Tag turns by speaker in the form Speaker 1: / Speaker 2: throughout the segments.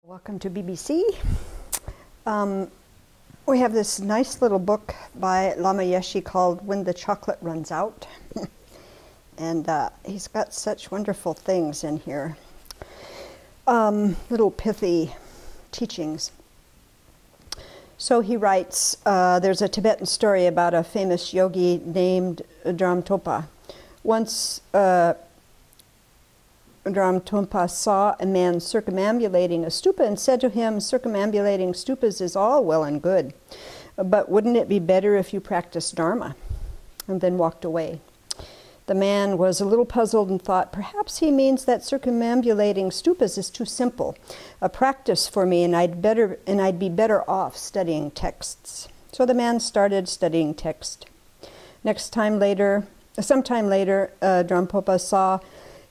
Speaker 1: Welcome to BBC. We have this nice little book by Lama Yeshe called When the Chocolate Runs Out. And he's got such wonderful things in here. Little pithy teachings. So he writes, there's a Tibetan story about a famous yogi named Dharma. Once Dharma saw a man circumambulating a stupa and said to him, "Circumambulating stupas is all well and good, but wouldn't it be better if you practiced Dharma?" And then walked away. The man was a little puzzled and thought, perhaps he means that circumambulating stupas is too simple a practice for me, and I'd be better off studying texts. So the man started studying text. Sometime later, Dharma saw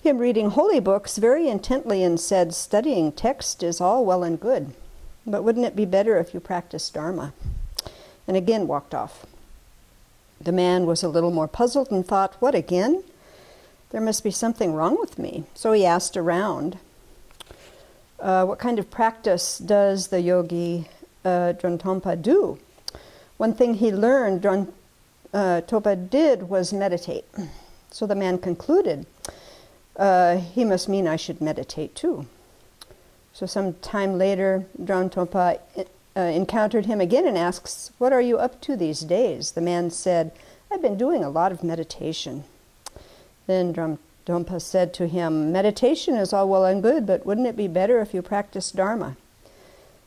Speaker 1: him reading holy books very intently and said, "Studying text is all well and good, but wouldn't it be better if you practiced Dharma?" And again walked off. The man was a little more puzzled and thought, "What again? There must be something wrong with me." So he asked around, what kind of practice does the yogi Dharma do? One thing he learned Dharma did was meditate. So the man concluded, he must mean I should meditate too. So some time later, Dharma encountered him again and asks, "What are you up to these days?" The man said, "I've been doing a lot of meditation." Then Dharma said to him, "Meditation is all well and good, but wouldn't it be better if you practiced Dharma?"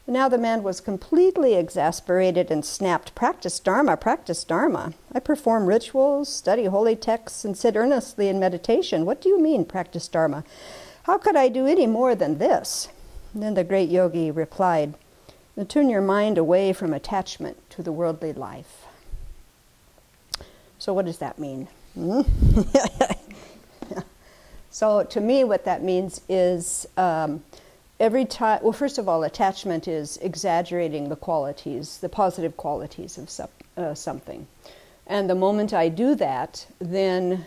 Speaker 1: Now the man was completely exasperated and snapped, "Practice Dharma, practice Dharma. I perform rituals, study holy texts, and sit earnestly in meditation. What do you mean, practice Dharma? How could I do any more than this?" And then the great yogi replied, "Turn your mind away from attachment to the worldly life." So what does that mean? So to me what that means is every time, well, first of all, attachment is exaggerating the qualities, the positive qualities of something. And the moment I do that, then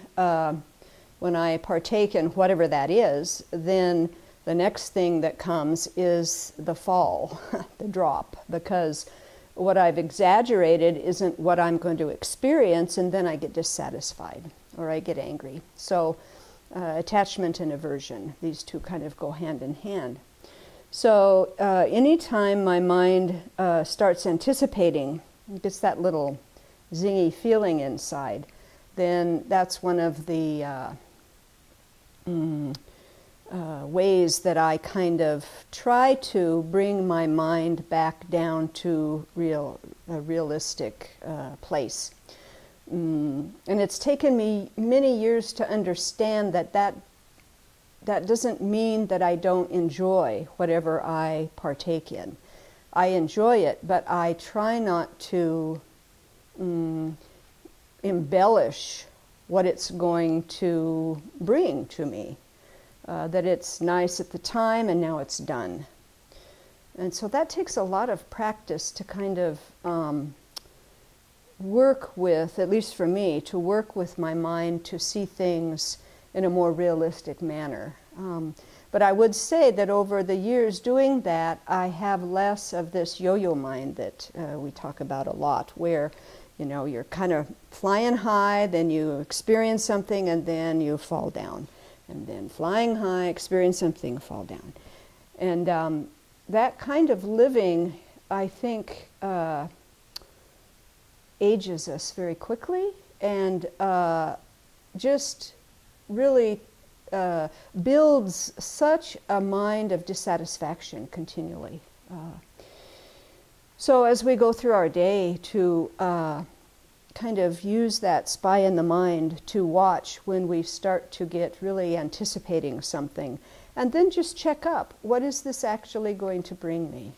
Speaker 1: when I partake in whatever that is, then the next thing that comes is the fall, the drop, because what I've exaggerated isn't what I'm going to experience, and then I get dissatisfied or I get angry. So attachment and aversion, these two kind of go hand in hand. So anytime my mind starts anticipating, gets that little zingy feeling inside, then that's one of the ways that I kind of try to bring my mind back down to a realistic place. And it's taken me many years to understand that doesn't mean that I don't enjoy whatever I partake in. I enjoy it, but I try not to embellish what it's going to bring to me. That it's nice at the time and now it's done. And so that takes a lot of practice to kind of work with, at least for me, to work with my mind to see things in a more realistic manner. But I would say that over the years doing that, I have less of this yo-yo mind that we talk about a lot, where you're kind of flying high, then you experience something, and then you fall down. And then flying high, experience something, fall down. And that kind of living, I think, ages us very quickly and just really builds such a mind of dissatisfaction continually. So as we go through our day to kind of use that spy in the mind to watch when we start to get really anticipating something, and then just check up, what is this actually going to bring me?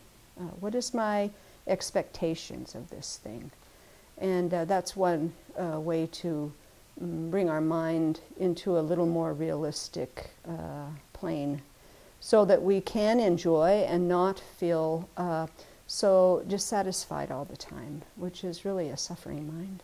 Speaker 1: What is my expectations of this thing? And that's one way to bring our mind into a little more realistic plane, so that we can enjoy and not feel so dissatisfied all the time, which is really a suffering mind.